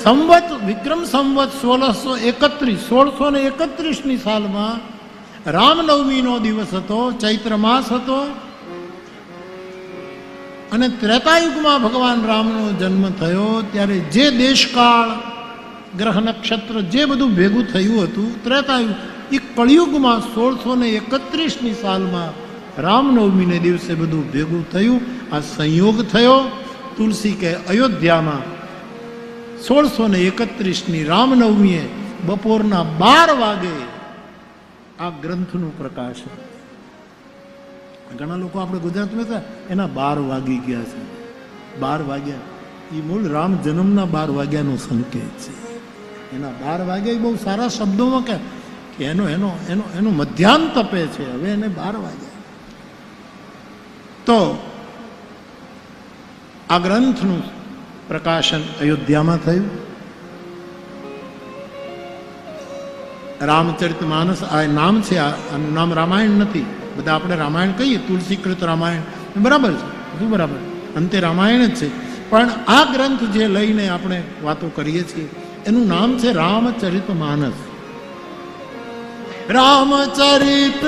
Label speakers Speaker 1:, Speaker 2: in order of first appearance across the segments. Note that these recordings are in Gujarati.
Speaker 1: સંવત વિક્રમ સંવત 1631 સાલમાં રામનવમીનો દિવસ હતો, ચૈત્ર માસ હતો અને ત્રેતાયુગમાં ભગવાન રામનો જન્મ થયો. ત્યારે જે દેશકાળ ગ્રહ નક્ષત્ર જે બધું ભેગું થયું હતું ત્રેતાયુગ, એ કળિયુગમાં 1631 સાલમાં રામનવમીને દિવસે બધું ભેગું થયું. આ સંયોગ થયો. તુલસી કે અયોધ્યામાં 1631 રામનવમીએ બપોરના 12 વાગે આ ગ્રંથનું પ્રકાશન. ઘણા લોકો આપણે ગુજરાતમાં હતા એના 12 વાગી ગયા છે. 12 વાગ્યા એ મૂળ રામ જન્મના 12 વાગ્યાનો સંકેત છે. એના 12 વાગ્યા એ બહુ સારા શબ્દોમાં કે એનો એનો એનો એનો મધ્યાહન તપે છે. હવે એને 12 વાગ્યા. તો આ ગ્રંથનું પ્રકાશન અયોધ્યામાં થયું. રામચરિત માનસ આ નામ છે. આનું નામ રામાયણ નથી. બધા આપણે રામાયણ કહીએ, તુલસીકૃત રામાયણ બરાબર છે, બધું બરાબર, અંતે રામાયણ જ છે. પણ આ ગ્રંથ જે લઈને આપણે વાતો કરીએ છીએ એનું નામ છે રામચરિત માનસ. રામચરિત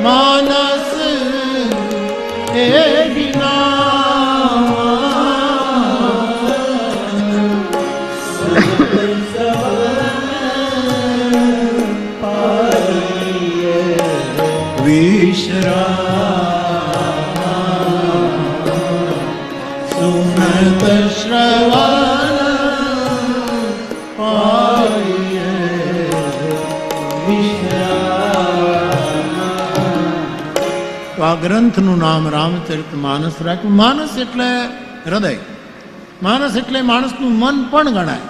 Speaker 1: માનસ એ સુનત શ્રવણ તો આ ગ્રંથનું નામ રામચરિત માનસ રાખ્યું. માનસ એટલે હૃદય, માનસ એટલે માણસનું મન પણ ગણાય.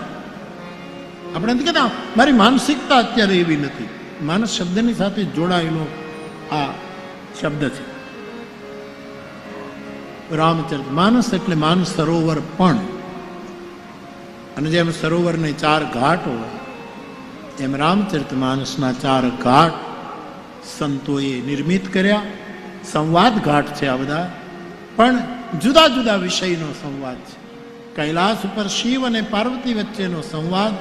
Speaker 1: આપણે નથી કહેતા મારી માનસિકતા અત્યારે એવી નથી. માનસ શબ્દની સાથે જોડાયેલો આ શબ્દ છે રામચરિત માનસ. એટલે માનસ સરોવર પણ. અને જેમ સરોવરને 4 ઘાટ હોય એમ રામચરિત માનસના 4 ઘાટ સંતોએ નિર્મિત કર્યા. સંવાદ ઘાટ છે આ બધા, પણ જુદા જુદા વિષયનો સંવાદ છે. કૈલાસ ઉપર શિવ અને પાર્વતી વચ્ચેનો સંવાદ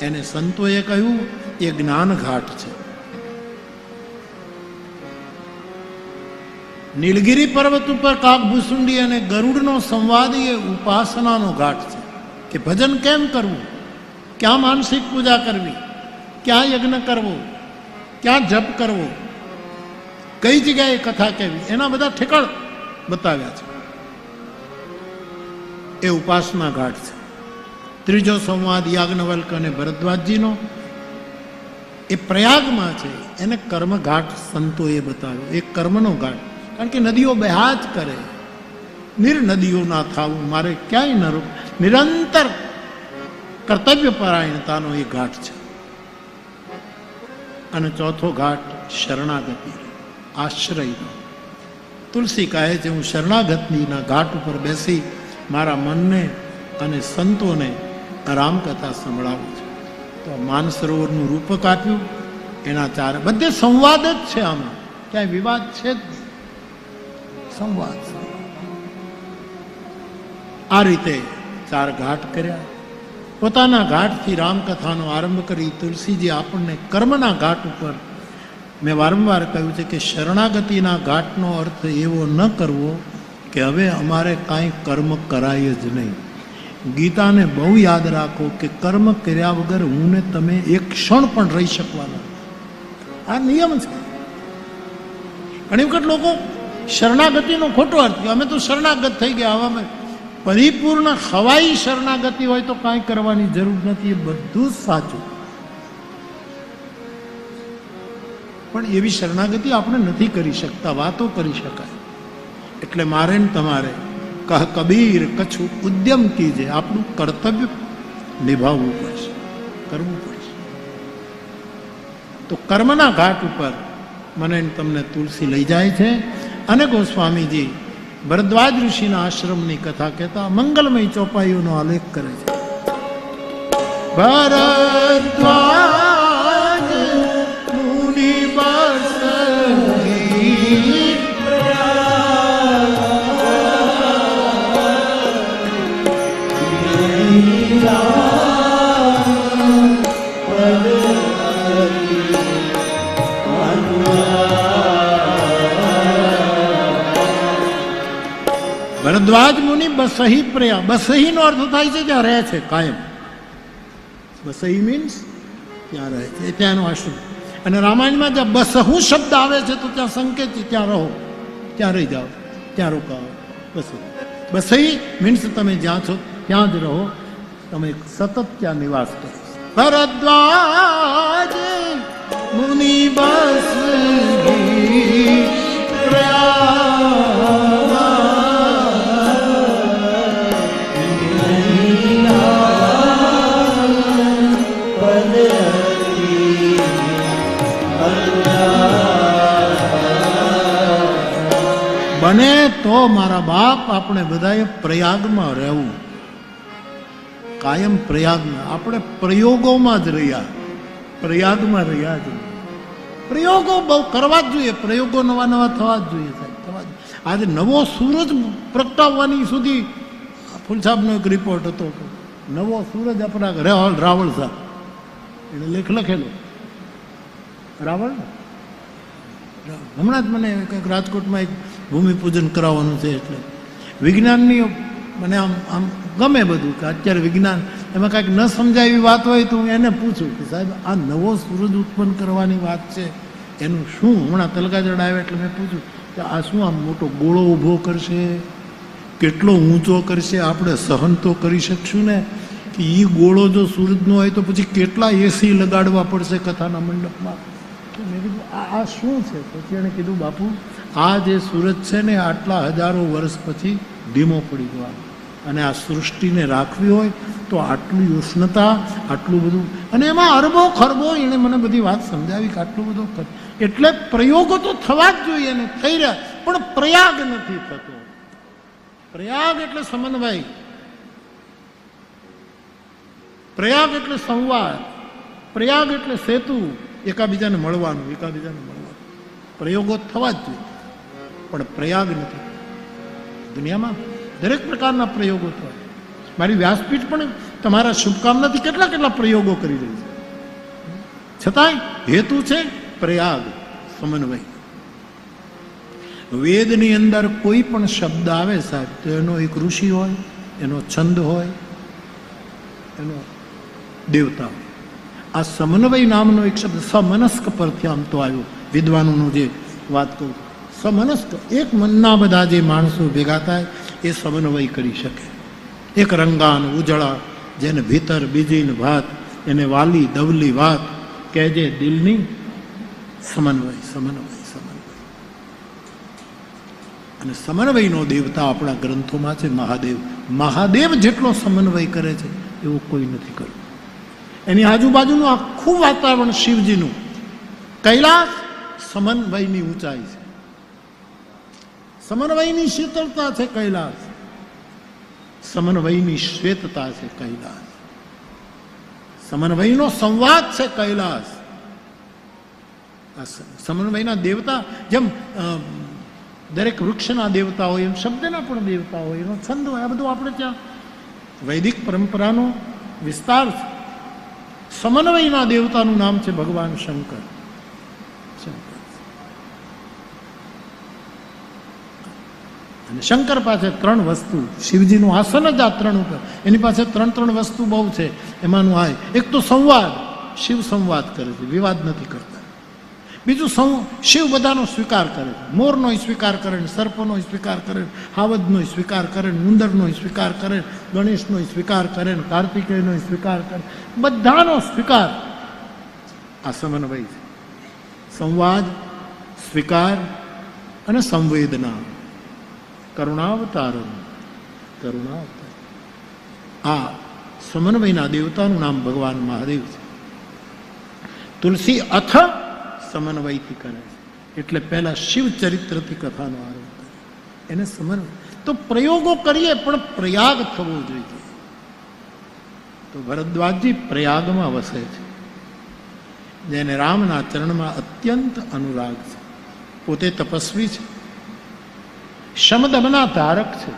Speaker 1: એને સંતોએ કહ્યું એ જ્ઞાન ઘાટ છે. નીલગિરી પર્વત ઉપર કાગભૂસુંડી અને ગરુડનો સંવાદ એ ઉપાસનાનો ઘાટ છે કે ભજન કેમ કરવું, ક્યાં માનસિક પૂજા કરવી, ક્યાં યજ્ઞ કરવો, ક્યાં જપ કરવો, કઈ જગ્યાએ કથા કહેવી, એના બધા ઠેકાણ બતાવ્યા છે. એ ઉપાસના ઘાટ છે. ત્રીજો સંવાદ યાજ્ઞવલ્ક અને ભરદ્વાજજીનો એ પ્રયાગમાં છે. એને કર્મઘાટ સંતોએ બતાવ્યો. એ કર્મનો ઘાટ. કારણ કે નદીઓ બહા જ કરે, નિર્નદીઓ ના થાવું, મારે ક્યાંય ન રોક, નિરંતર કર્તવ્ય પરાયણતાનો એ ઘાટ છે. અને ચોથો ઘાટ શરણાગતિ, આશ્રયનો. તુલસી કહે છે હું શરણાગતિના ઘાટ ઉપર બેસી મારા મનને અને સંતોને રામકથા સંભળાવું છું. તો માનસરોવરનું રૂપક આપ્યું. એના 4 બધે સંવાદ જ છે. આમાં ક્યાંય વિવાદ છે જ નહીં. સંવાદ. આ રીતે 4 ઘાટ કર્યા. પોતાના ઘાટથી રામકથાનો આરંભ કરી તુલસીજી આપણને કર્મના ઘાટ ઉપર, મેં વારંવાર કહ્યું છે કે શરણાગતિના ઘાટનો અર્થ એવો ન કરવો કે હવે અમારે કાંઈ કર્મ કરાય જ નહીં. ગીતાને બહુ યાદ રાખો કે કર્મ કર્યા વગર હું ને તમે એક ક્ષણ પણ રહી શકવાના. આ નિયમ છે. ઘણી વખત લોકો શરણાગતિનો ખોટો અર્થ કે અમે તો શરણાગત થઈ ગયા, હવે પરિપૂર્ણ હવાઈ શરણાગતિ હોય તો કાંઈ કરવાની જરૂર નથી. એ બધું જ સાચું, પણ એવી શરણાગતિ આપણે નથી કરી શકતા. વાતો કરી શકાય. એટલે મારે ને તમારે કહ કબીર કછું ઉદ્યમ કીજે, આપણું કર્તવ્ય નિભાવવું પડશે, કરવું પડશે. તો કર્મના ઘાટ ઉપર મને તમને તુલસી લઈ જાય છે. અને ગોસ્વામીજી ભરદ્વાજ ઋષિના આશ્રમની કથા કહેતા મંગલમય ચોપાઈઓનો આલેખ કરે છે. ભરદ્વાજ મુનિ બસગી પ્રયાગ ભરદ્વાજ મુનિ બસહી પ્રયા, બસહી નો અર્થ થાય છે ત્યાં રહે છે કાયમ. બસહી મીન્સ ત્યાં રહે છે, ત્યાંનો આશ્રમ. અને રામાયણમાં જ્યાં બસહુ શબ્દ આવે છે તો ત્યાં સંકેત છે ત્યાં રહો, ત્યાં રહી જાઓ, ત્યાં રોકાવો. બસ બસહી મીન્સ તમે જ્યાં છો ત્યાં જ રહો, તમે સતત ત્યાં નિવાસ કરો. ભરદ્વાજ મુનિ બસહી પ્રયા, બને તો મારા બાપ આપણે બધાએ પ્રયાગમાં રહેવું, કાયમ પ્રયાગમાં. આપણે પ્રયોગોમાં જ રહ્યા, પ્રયાગમાં રહ્યા જ. પ્રયોગો બહુ કરવા જ જોઈએ, પ્રયોગો નવા નવા થવા જ જોઈએ સાહેબ, થવા જ. આજે નવો સૂરજ પ્રગટાવવાની સુધી ફૂલ સાહેબનો એક રિપોર્ટ હતો, નવો સૂરજ આપણા રાવળ સાહેબ એને લેખ લખેલો. રાવળ હમણાં જ મને કંઈક રાજકોટમાં એક ભૂમિપૂજન કરાવવાનું છે, એટલે વિજ્ઞાનની મને આમ ગમે બધું કે અત્યારે વિજ્ઞાન એમાં કાંઈક ન સમજાય એવી વાત હોય તો હું એને પૂછું કે સાહેબ આ નવો સૂરજ ઉત્પન્ન કરવાની વાત છે, એનું શું? હમણાં તલગાજડ આવ્યા એટલે મેં પૂછ્યું કે આ શું આમ મોટો ગોળો ઊભો કરશે, કેટલો ઊંચો કરશે, આપણે સહન તો કરી શકશું ને? કે એ ગોળો જો સૂરજનો હોય તો પછી કેટલા એસી લગાડવા પડશે કથાના મંડપમાં. મેં કીધું આ શું છે? પછી એણે કીધું બાપુ આ જે સૂરજ છે ને આટલા હજારો વર્ષ પછી ધીમો પડી ગયો, અને આ સૃષ્ટિને રાખવી હોય તો આટલી ઉષ્ણતા, આટલું બધું, અને એમાં અરબો ખરબો. એણે મને બધી વાત સમજાવી કે આટલું બધું. એટલે પ્રયોગો તો થવા જ જોઈએ ને, થઈ રહ્યા, પણ પ્રયાગ નથી થતો. પ્રયાગ એટલે સમન્વય, પ્રયાગ એટલે સંવાદ, પ્રયાગ એટલે સેતુ, એકાબીજાને મળવાનું, એકાબીજાને મળવાનું. પ્રયોગો થવા જ જોઈએ પણ પ્રયાગ નથી. દુનિયામાં દરેક પ્રકારના પ્રયોગો થાય. મારી વ્યાસપીઠ પણ તમારા શુભકામનાથી કેટલા કેટલા પ્રયોગો કરી રહી છે, છતાંય હેતુ છે પ્રયાગ, સમન્વય. વેદની અંદર કોઈ પણ શબ્દ આવે સાહેબ તો એનો એક ઋષિ હોય, એનો છંદ હોય, એનો દેવતા હોય. આ સમન્વય નામનો એક શબ્દ સમનસ્ક પરથી આમ તો આવ્યો. વિદ્વાનોનું જે વાત કહું, સમનસ્ક એક મનના બધા જે માણસો ભેગા થાય એ સમન્વય કરી શકે. એક રંગાન ઉજળા, જેને ભીતર બીજીને ભાત, એને વાલી દવલી વાત કહેજે દિલની. સમન્વય, સમન્વય, સમન્વય. અને સમન્વયનો દેવતા આપણા ગ્રંથોમાં છે મહાદેવ. મહાદેવ જેટલો સમન્વય કરે છે એવું કોઈ નથી કર્યું. એની આજુબાજુનું આખું વાતાવરણ શિવજીનું. કૈલાસ સમન્વયની ઊંચાઈ છે, સમન્વયની શીતળતા છે કૈલાસ, સમન્વયની શ્વેતતા છે કૈલાસ, સમન્વયનો સંવાદ છે કૈલાસ. સમન્વયના દેવતા જેમ દરેક વૃક્ષના દેવતા હોય એમ શબ્દના પણ દેવતા હોય, એનો છંદ હોય. આ બધું આપણે ત્યાં વૈદિક પરંપરાનો વિસ્તાર છે. સમન્વયના દેવતાનું નામ છે ભગવાન શંકર. અને શંકર પાસે ત્રણ વસ્તુ, શિવજીનું આસન જ આ ત્રણ ઉપર, એની પાસે ત્રણ વસ્તુ બહુ છે. એમાંનું આ એક તો સંવાદ, શિવ સંવાદ કરે છે, વિવાદ નથી કરતા. બીજું શિવ બધાનો સ્વીકાર કરે છે, મોરનો સ્વીકાર કરે, સર્પનો સ્વીકાર કરે, હાવજનો સ્વીકાર કરે, ઉંદરનો સ્વીકાર કરે, ગણેશનો સ્વીકાર કરે, કાર્તિકેયનો સ્વીકાર કરે, બધાનો સ્વીકાર. આ સમન્વય છે. સંવાદ, સ્વીકાર અને સંવેદના. કરુણાવતારમ, કરુણાવતાર. આ સમન્વયના દેવતાનું નામ ભગવાન મહાદેવ છે. તુલસી અથ સમન્વયથી કરે છે, એટલે પહેલા શિવ ચરિત્રથી કથાનો આરંભ કરે, એને સમન્વય. તો પ્રયોગો કરીએ પણ પ્રયાગ થવો જોઈએ. તો ભરદ્વાજજી પ્રયાગમાં વસે છે, જેને રામના ચરણમાં અત્યંત અનુરાગ છે. પોતે તપસ્વી છે, શમદમના ધારક છે,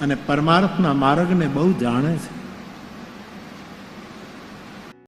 Speaker 1: અને પરમાર્થના માર્ગને બહુ જાણે છે.